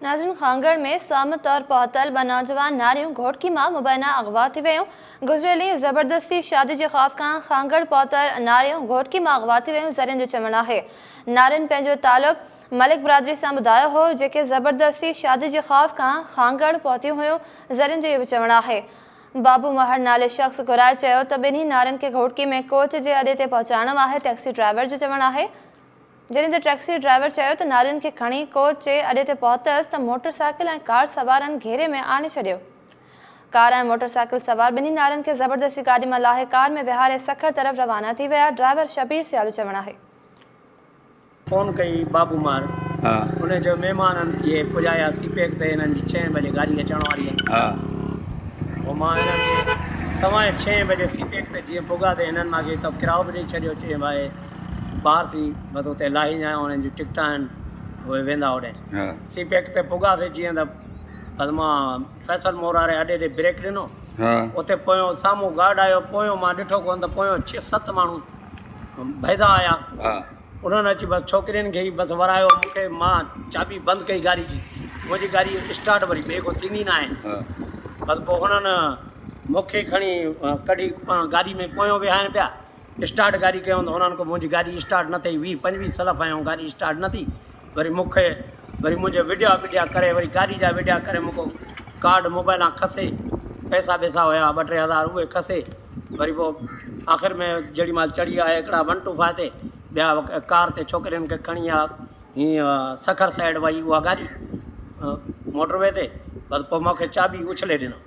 नाज़रीन, खांगड़ में सामत और पहुतल ब नौजवान नारियों घोटकी मां मुबैना अगवा थी वियूं। गुज़िरियली ज़बरदस्ती शादी जे ख़ौफ़ खां खांगड़ पहुतल नारियों घोटकी मां अगवा थी वियूं। ज़रियन जो चवणु आहे नारिन पंहिंजो तालुक़ मलिक बिरादरी सां ॿुधायो हो, जेके ज़बरदस्ती शादी जे ख़ौफ़ खां खांगड़ पहुतियूं हुयूं। ज़रियन जो इहो बि चवणु आहे बाबू महर नाले शख़्स घुराए चयो त ॿिन्ही नारिन खे घोटकी में कोच जे अॾे ते पहुचाइणो आहे। टैक्सी ड्राइवर जो चवणु आहे जॾहिं त टैक्सी ड्राइवर चयो त नारिन खे खणी कोच जे अॾे ते पहुतसि त मोटरसाइकिल ऐं कार सवारनि घेरे में आणे छॾियो। कार ऐं मोटरसाइकिल सवार ॿिन्ही नारिन खे ज़बरदस्ती गाॾी मां लाहे कार में विहारे सखर तरफ़ रवाना थी विया। ड्राइवर शबीर सियाल जो चवणु आहे फ़ोन कई बाबू मार उन जो महिमाननि इहे पुॼाया सीपेक ते हिननि जी 6 बजे गाॾी अचण वारी आहे। पोइ मां हिननि खे सवाएं 6 बजे सीपेक ते जीअं पुॻा त हिननि मूंखे त किरायो बि ॾेई छॾियो। चई भाई ॿाहिरि थी बसि हुते लाही जाए, उन्हनि जूं टिकटां आहिनि, उहे वेंदा होॾे। सीपेक ते पुॻासीं जीअं त बसि मां फैसल मोड़ वारे अॾे ते ब्रेक ॾिनो। उते पोयों साम्हूं गार्ड आयो, पोयों मां ॾिठो कोन त पोयों 6-7 माण्हू भैदा आया। उन्हनि अची बसि छोकिरियुनि खे ई बसि वरायो मूंखे। मां चाबी बंदि कई गाॾी जी, मुंहिंजी गाॾी स्टार्ट वरी ॿिए को थींदी न आहे। बसि पोइ हुननि मूंखे खणी कढी गाॾी में पोयों विहाइनि पिया। स्टार्ट गाॾी कयूं त हुननि खां मुंहिंजी गाॾी स्टार्ट न थी। 20-25 सलफ आहियूं, गाॾी स्टार्ट न थी। वरी मूंखे वरी मुंहिंजे विडिया करे वरी गाॾी जा विडिया करे मूंखां कार्ड मोबाइलां खसे, पैसा वैसा हुया 2-3 हज़ार उहे खसे। वरी पोइ आख़िर में जेॾी महिल चढ़ी आया हिकिड़ा 125 ते, ॿिया कार ते छोकिरियुनि खे खणी आहे हीअं सखर साइड वई उहा गाॾी मोटरवे ते। बसि पोइ मूंखे चाबी उछले ॾिनो।